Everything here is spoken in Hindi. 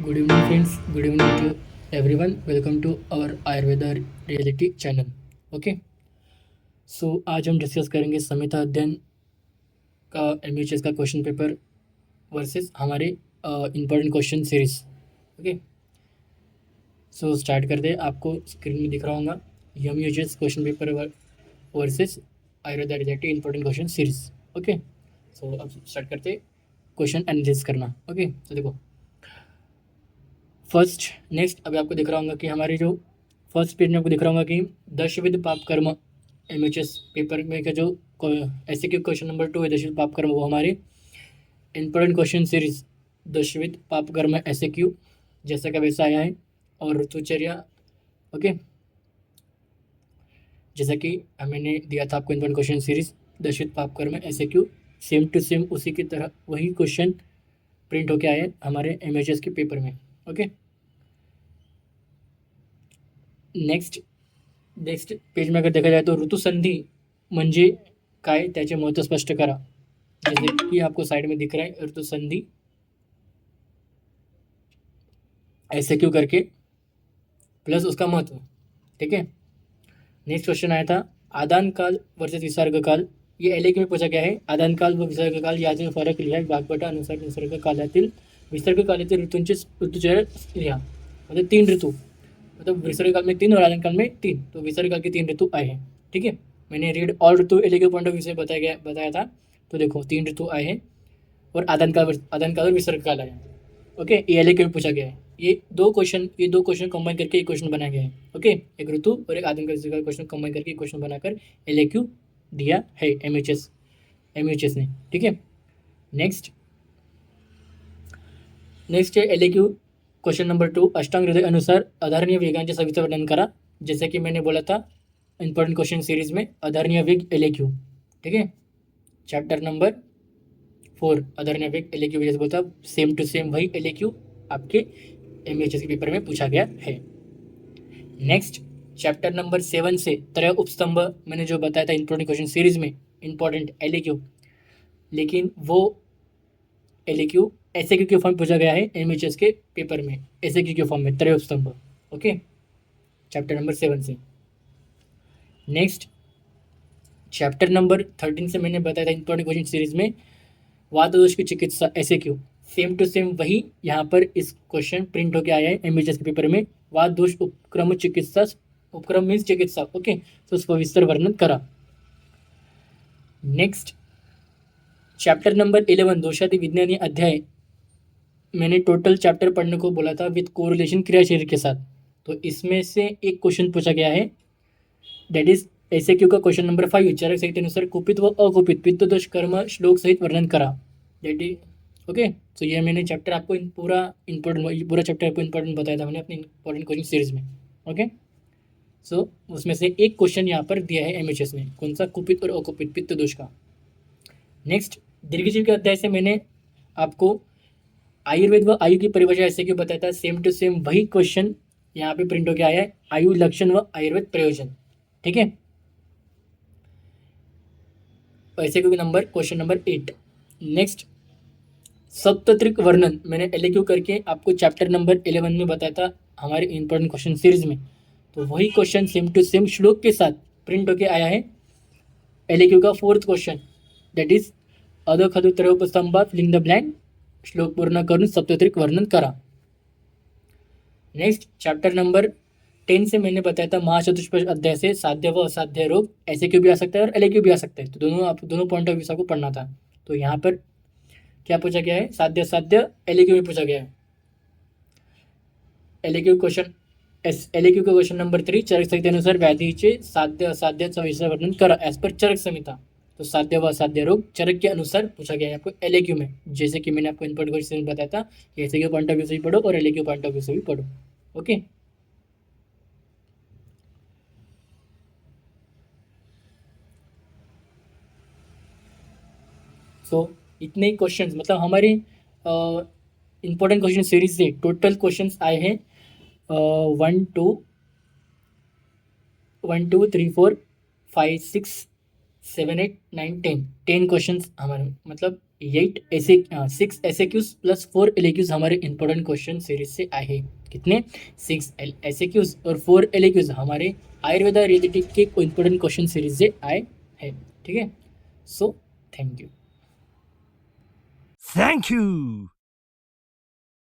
Good evening, friends. Good evening to everyone. Welcome to our Ayurveda reality channel. Okay. सो आज हम डिस्कस करेंगे संहिता अध्ययन का एमयूएचएस का क्वेश्चन पेपर वर्सेस हमारे important question series. Okay. So start करते हैं. आपको स्क्रीन में दिख रहा होगा MUHS question paper versus Ayurveda related important question series. Okay. So अब स्टार्ट करते हैं क्वेश्चन एनालिसिस करना. ओके. तो देखो फर्स्ट नेक्स्ट अभी आपको दिख रहा होगा कि हमारे जो फर्स्ट पेज में आपको दिख रहा होगा कि दशविध पाप कर्म एमएचएस पेपर में का जो ऐसे के क्वेश्चन नंबर 2 है दशविध पाप कर्म, वो हमारे इंपॉर्टेंट क्वेश्चन सीरीज दशविध पाप कर्म ऐसे क्यू जैसा का वैसा आया है. और ऋतुचर्या. ओके. जैसा कि मैंने दिया था आपको इंपॉर्टेंट क्वेश्चन सीरीज दशविध पाप कर्म ऐसे क्यू, सेम टू सेम उसी की तरह वही क्वेश्चन प्रिंट होके आए हमारे एमएचएस के पेपर में. ओके. नेक्स्ट पेज में अगर देखा जाए तो ऋतुसंधी म्हणजे काय त्याचे महत्व स्पष्ट करा. जैसे कि आपको साइड में दिख रहा है ऋतुसंधी ऐसे क्यों करके प्लस उसका महत्व. ठीक है. नेक्स्ट क्वेश्चन आया था आदान काल वर्सेस विसर्ग काल. ये एलएक्यू में पूछा गया है. आदान काल व विसर्ग काल याचे फरक लिहा भागबटा अनुसार विसर्ग कालातील विसर्ग कालातील ऋतूंचे ऋतुचर्या लिहा. मतलब 3 ऋतु, मतलब विसर्ग काल में 3 और आदान काल में 3, तो विसर्ग काल के 3 ऋतु आए हैं. ठीक है. मैंने read all ritu LAQ point of view से बताया था. तो देखो 3 ऋतु आए हैं और आदान काल और विसर्ग काल आया. ओके. ये एलएक्यू में पूछा गया है. ये दो क्वेश्चन कंबाइन करके एक क्वेश्चन बनाया गया है. ओके. एक ऋतु और एक आदान काल क्वेश्चन कंबाइन करके एक क्वेश्चन बनाकर एलएक्यू दिया है एमएचएस ने. ठीक है. नेक्स्ट है एलएक्यू क्वेश्चन नंबर 2 अष्टांग हृदय अनुसार आधारणीय वेगांचे सविस्तर वर्णन करा. जैसे कि मैंने बोला था इंपॉर्टेंट क्वेश्चन सीरीज में आधारणीय वेग एलएक्यू. ठीक है. चैप्टर नंबर 4 आधारणीय वेग एलएक्यू जैसे बोलता सेम टू सेम वही एलएक्यू आपके एमएचएस के पेपर में पूछा गया है. नेक्स्ट चैप्टर नंबर 7 से त्रय उपस्तंभ मैंने जो बताया था इंपॉर्टेंट क्वेश्चन सीरीज में इंपॉर्टेंट एलएक्यू, लेकिन वो एलएक्यू एसएक्यू के फॉर्म पूछा गया है एमएचएस के पेपर में एसएक्यू के फॉर्म में त्रय उपस्तंभ. ओके. चैप्टर नंबर 7 से. नेक्स्ट चैप्टर नंबर 13 से मैंने बताया था इंपॉर्टेंट क्वेश्चन सीरीज में वात दोष की चिकित्सा एसएक्यू. सेम टू सेम वही यहाँ पर इस क्वेश्चन प्रिंट होके आया है एमएचएस के पेपर में. वात दोष उपक्रम चिकित्सा, उपक्रम मीन्स चिकित्सा. ओके. तो सविस्तर वर्णन करा. नेक्स्ट चैप्टर नंबर 11 दोषादि विज्ञानी अध्याय मैंने टोटल चैप्टर पढ़ने को बोला था विद कोरिलेशन क्रिया शरीर के साथ. तो इसमें से एक क्वेश्चन पूछा गया है दैट इज एसएक्यू का क्वेश्चन नंबर 5 चरक संहिता अनुसार कुपित व अकुपित पित्त दोष कर्म श्लोक सहित वर्णन करा. That is okay. तो ये मैंने चैप्टर आपको पूरा चैप्टर आपको इंपॉर्टेंट बताया था मैंने अपने इंपॉर्टेंट क्वेश्चन सीरीज में. ओके. सो उसमें से एक क्वेश्चन यहाँ पर दिया है एमएचएस ने, कौन सा, कुपित और अकुपित पित्त दोष का. नेक्स्ट दीर्घजीव के अध्याय से मैंने आपको आयुर्वेद व आयु की परिभाषा ऐसे क्यों बताया था. सेम टू सेम वही क्वेश्चन यहाँ पे प्रिंट होकर आया है आयु लक्षण व आयुर्वेद प्रयोजन. ठीक है. ऐसे क्यों नंबर क्वेश्चन नंबर 8. नेक्स्ट सप्तत्रिक वर्णन मैंने एलएक्यू करके आपको चैप्टर नंबर 11 में बताया था हमारे इंपॉर्टेंट क्वेश्चन सीरीज में. तो वही क्वेश्चन सेम टू सेम श्लोक के साथ प्रिंट होके आया है एलएक्यू का 4th क्वेश्चन दैट इज अधोखधु त्रयोपस्तंभात लिंग द ब्लँक श्लोक पूर्ण करून सप्तत्रिक वर्णन करा. नेक्स्ट चैप्टर नंबर 10 से मैंने बताया था महाचतुष्पद अध्याय से साध्य व असाध्य रोग ऐसे क्यों भी आ सकता है और एलएक्यू भी आ सकता है. तो दोनों पॉइंट ऑफ व्यू से आपको पढ़ना था. तो यहाँ पर क्या पूछा गया है, साध्य असाध्य एलएक्यू में पूछा गया है. एलएक्यू का क्वेश्चन नंबर 3 चरक संहिता अनुसार व्याधीचे साध्य असाध्य सविस्तर वर्णन करा एज पर चरक संहिता. तो साध्य व असाध्य रोग चरक के अनुसार पूछा गया है आपको एलएक्यू में. जैसे कि मैंने आपको इंपॉर्टेंट क्वेश्चन बताया था एसएक्यू पॉइंट ऑफ व्यू से भी पढ़ो और एलएक्यू पॉइंट ऑफ व्यू से भी पढ़ो. ओके. सो इतने क्वेश्चंस, मतलब हमारे इंपॉर्टेंट क्वेश्चन सीरीज से टोटल क्वेश्चंस आए हैं 1 2 3 4 5 6 7, 8, 9, 10 क्वेश्चंस हमारे मतलब 6 SAQs प्लस 4 LAQs हमारे इंपॉर्टेंट क्वेश्चन सीरीज से आए। कितने? 6 SAQs और 4 LAQs हमारे आयुर्वेदा रियलिटी के इंपॉर्टेंट क्वेश्चन सीरीज से आए हैं। ठीक है, so thank you. Thank you.